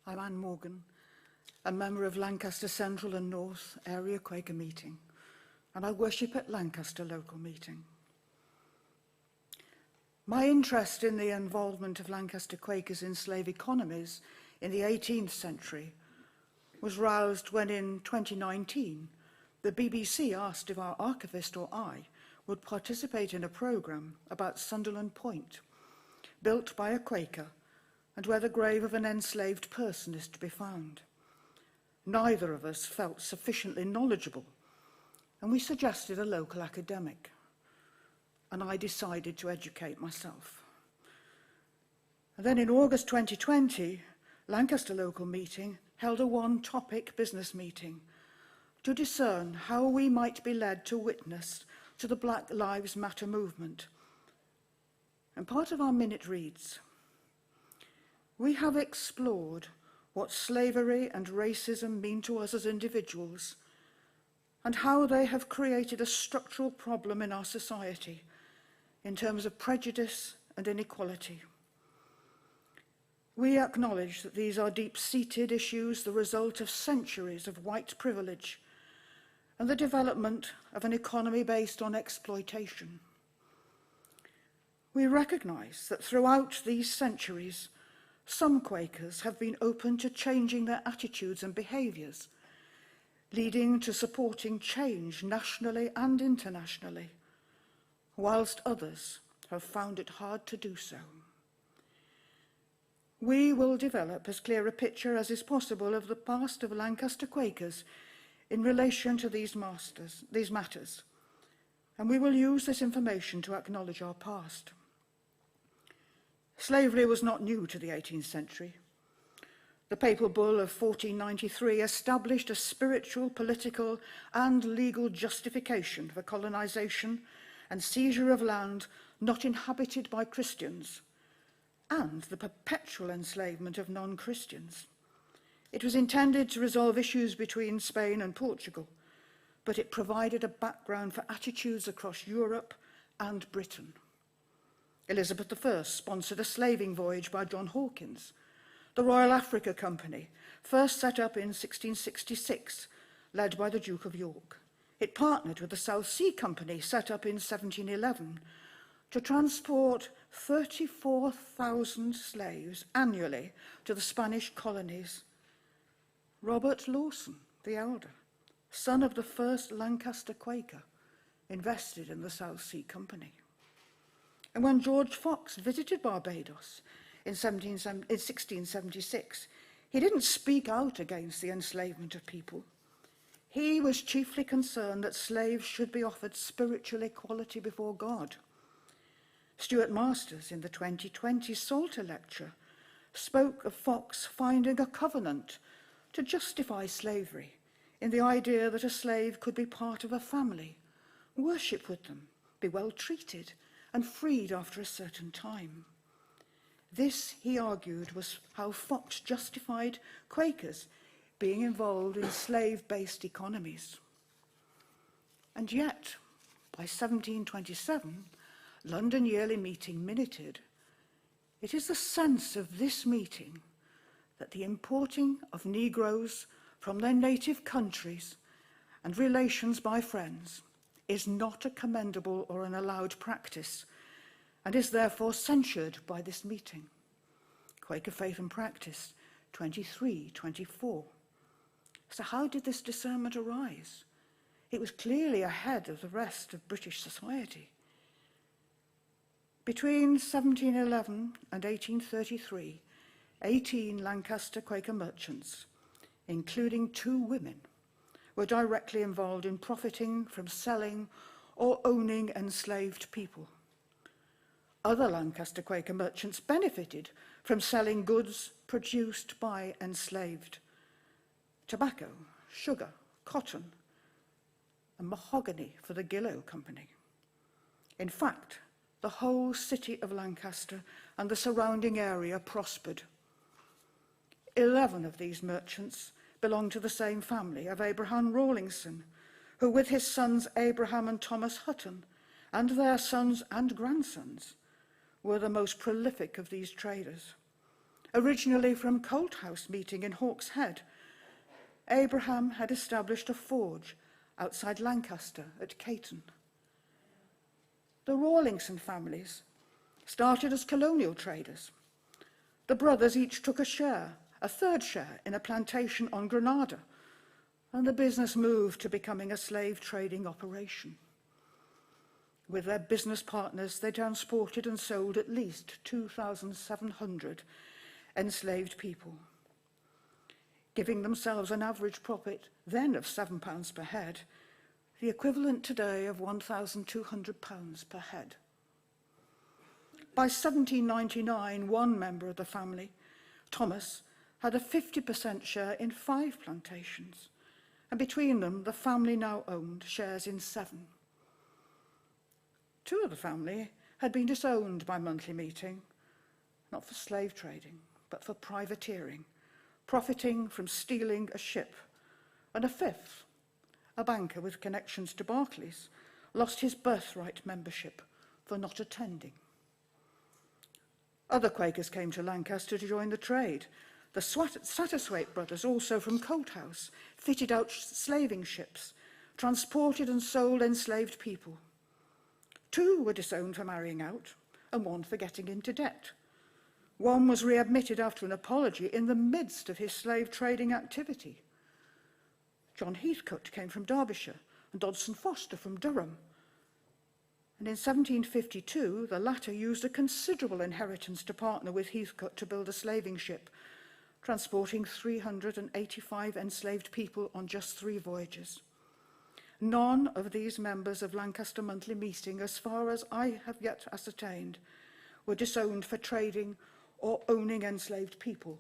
I'm Anne Morgan, a member of Lancaster Central and North Area Quaker Meeting, and I worship at Lancaster Local Meeting. My interest in the involvement of Lancaster Quakers in slave economies in the 18th century was roused when in 2019, the BBC asked if our archivist or I would participate in a programme about Sunderland Point, built by a Quaker, and where the grave of an enslaved person is to be found. Neither of us felt sufficiently knowledgeable, and we suggested a local academic, and I decided to educate myself. And then in August 2020, Lancaster Local Meeting held a one-topic business meeting to discern how we might be led to witness to the Black Lives Matter movement. And part of our minute reads, "We have explored what slavery and racism mean to us as individuals and how they have created a structural problem in our society in terms of prejudice and inequality. We acknowledge that these are deep-seated issues, the result of centuries of white privilege and the development of an economy based on exploitation. We recognise that throughout these centuries, some Quakers have been open to changing their attitudes and behaviours, leading to supporting change nationally and internationally, whilst others have found it hard to do so. We will develop as clear a picture as is possible of the past of Lancaster Quakers in relation to these matters, and we will use this information to acknowledge our past. Slavery was not new to the 18th century. The Papal Bull of 1493 established a spiritual, political, and legal justification for colonisation and seizure of land not inhabited by Christians, and the perpetual enslavement of non-Christians. It was intended to resolve issues between Spain and Portugal, but it provided a background for attitudes across Europe and Britain. Elizabeth I sponsored a slaving voyage by John Hawkins. The Royal Africa Company, first set up in 1666, led by the Duke of York. It partnered with the South Sea Company, set up in 1711, to transport 34,000 slaves annually to the Spanish colonies. Robert Lawson, the elder, son of the first Lancaster Quaker, invested in the South Sea Company. And when George Fox visited Barbados in 1676, he didn't speak out against the enslavement of people. He was chiefly concerned that slaves should be offered spiritual equality before God. Stuart Masters, in the 2020 Salter Lecture, spoke of Fox finding a covenant to justify slavery in the idea that a slave could be part of a family, worship with them, be well treated, and freed after a certain time. This, he argued, was how Fox justified Quakers being involved in slave-based economies. And yet, by 1727, London Yearly Meeting minuted, "It is the sense of this meeting that the importing of Negroes from their native countries and relations by friends is not a commendable or an allowed practice, and is therefore censured by this meeting." Quaker Faith and Practice, 23-24. So how did this discernment arise? It was clearly ahead of the rest of British society. Between 1711 and 1833, 18 Lancaster Quaker merchants, including 2 women, were directly involved in profiting from selling or owning enslaved people. Other Lancaster Quaker merchants benefited from selling goods produced by enslaved: tobacco, sugar, cotton, and mahogany for the Gillow Company. In fact, the whole city of Lancaster and the surrounding area prospered. 11 of these merchants belonged to the same family of Abraham Rawlinson, who with his sons Abraham and Thomas Hutton, and their sons and grandsons, were the most prolific of these traders. Originally from Colt House meeting in Hawks Head, Abraham had established a forge outside Lancaster at Caton. The Rawlingson families started as colonial traders. The brothers each took a third share in a plantation on Grenada, and the business moved to becoming a slave trading operation. With their business partners, they transported and sold at least 2,700 enslaved people, giving themselves an average profit then of £7 per head, the equivalent today of £1,200 per head. By 1799, one member of the family, Thomas, had a 50% share in 5 plantations, and between them, the family now owned shares in 7. 2 of the family had been disowned by monthly meeting, not for slave trading, but for privateering, profiting from stealing a ship, and a 5th, a banker with connections to Barclays, lost his birthright membership for not attending. Other Quakers came to Lancaster to join the trade. The Satterthwaite brothers, also from Colt House, fitted out slaving ships, transported and sold enslaved people. 2 were disowned for marrying out, and 1 for getting into debt. 1 was readmitted after an apology in the midst of his slave trading activity. John Heathcote came from Derbyshire, and Dodson Foster from Durham. And in 1752, the latter used a considerable inheritance to partner with Heathcote to build a slaving ship, transporting 385 enslaved people on just 3 voyages. None of these members of Lancaster Monthly Meeting, as far as I have yet ascertained, were disowned for trading or owning enslaved people,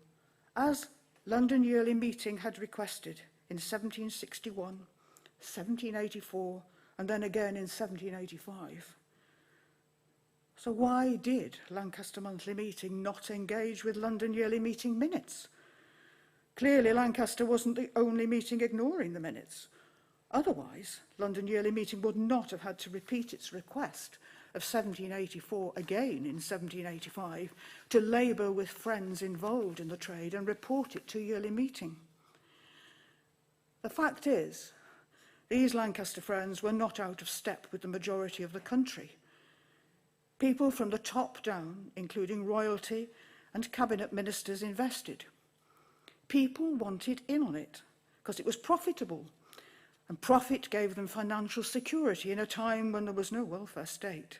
as London Yearly Meeting had requested in 1761, 1784, and then again in 1785. So why did Lancaster Monthly Meeting not engage with London Yearly Meeting minutes? Clearly, Lancaster wasn't the only meeting ignoring the minutes. Otherwise, London Yearly Meeting would not have had to repeat its request of 1784 again in 1785 to labour with friends involved in the trade and report it to Yearly Meeting. The fact is, these Lancaster friends were not out of step with the majority of the country. People from the top down, including royalty and cabinet ministers, invested. People wanted in on it because it was profitable, and profit gave them financial security in a time when there was no welfare state.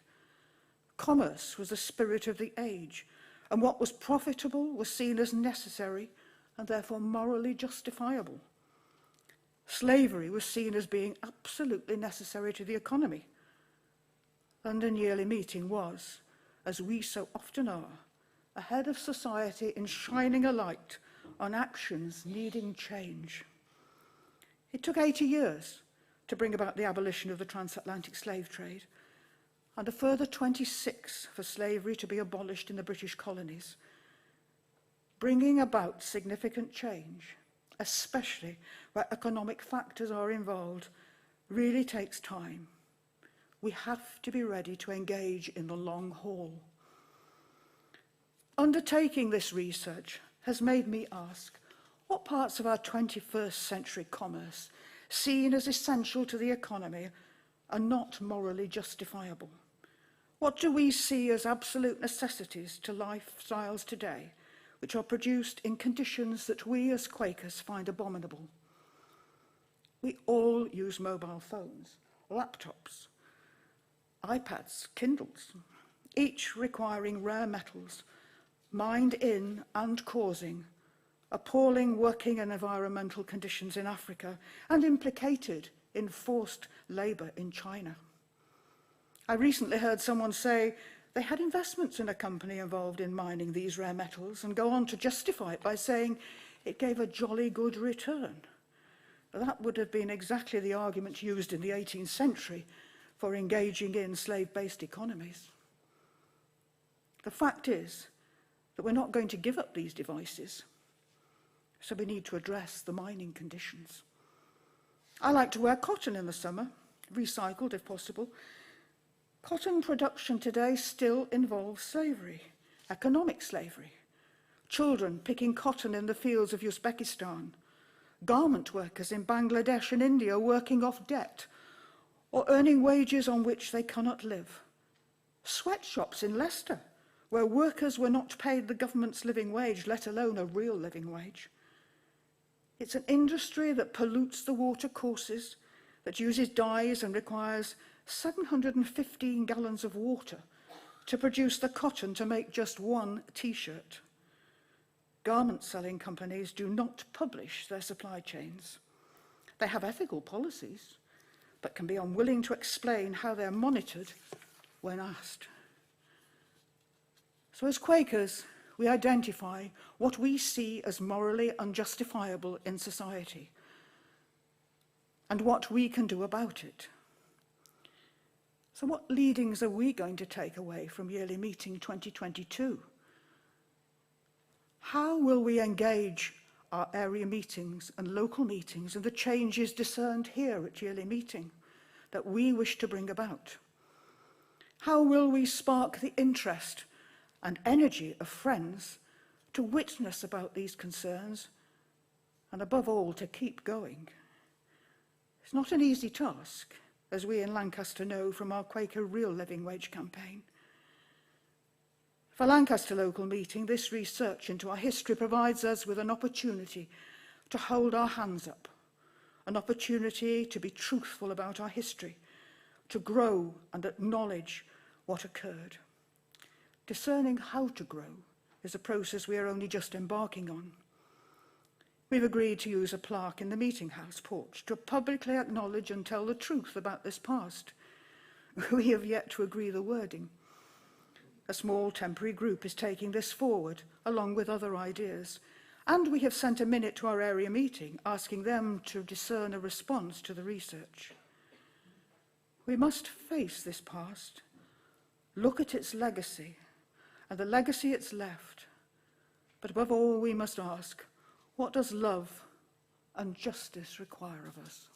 Commerce was the spirit of the age, and what was profitable was seen as necessary and therefore morally justifiable. Slavery was seen as being absolutely necessary to the economy. London Yearly Meeting was, as we so often are, ahead of society in shining a light on actions needing change. It took 80 years to bring about the abolition of the transatlantic slave trade, and a further 26 for slavery to be abolished in the British colonies. Bringing about significant change, especially where economic factors are involved, really takes time. We have to be ready to engage in the long haul. Undertaking this research has made me ask, what parts of our 21st century commerce, seen as essential to the economy, are not morally justifiable? What do we see as absolute necessities to lifestyles today, which are produced in conditions that we as Quakers find abominable? We all use mobile phones, laptops, iPads, Kindles, each requiring rare metals, mined in and causing appalling working and environmental conditions in Africa and implicated in forced labour in China. I recently heard someone say they had investments in a company involved in mining these rare metals and go on to justify it by saying it gave a jolly good return. That would have been exactly the argument used in the 18th century for engaging in slave-based economies. The fact is that we're not going to give up these devices, so we need to address the mining conditions. I like to wear cotton in the summer, recycled if possible. Cotton production today still involves slavery, economic slavery. children picking cotton in the fields of Uzbekistan, garment workers in Bangladesh and India working off debt or earning wages on which they cannot live, sweatshops in Leicester where workers were not paid the government's living wage, let alone a real living wage. It's an industry that pollutes the water courses, that uses dyes and requires 715 gallons of water to produce the cotton to make just one t-shirt. Garment selling companies do not publish their supply chains. They have ethical policies, but can be unwilling to explain how they're monitored when asked. So as Quakers, we identify what we see as morally unjustifiable in society and what we can do about it. So what leadings are we going to take away from Yearly Meeting 2022? How will we engage our area meetings and local meetings and the changes discerned here at Yearly Meeting that we wish to bring about? How will we spark the interest and energy of friends to witness about these concerns and above all to keep going? It's not an easy task, as we in Lancaster know from our Quaker Real Living Wage campaign. For Lancaster local meeting, this research into our history provides us with an opportunity to hold our hands up, an opportunity to be truthful about our history, to grow and acknowledge what occurred. Discerning how to grow is a process we are only just embarking on. We've agreed to use a plaque in the meeting house porch to publicly acknowledge and tell the truth about this past. We have yet to agree the wording. A small temporary group is taking this forward, along with other ideas, and we have sent a minute to our area meeting, asking them to discern a response to the research. We must face this past, look at its legacy, and the legacy it's left, but above all we must ask, what does love and justice require of us?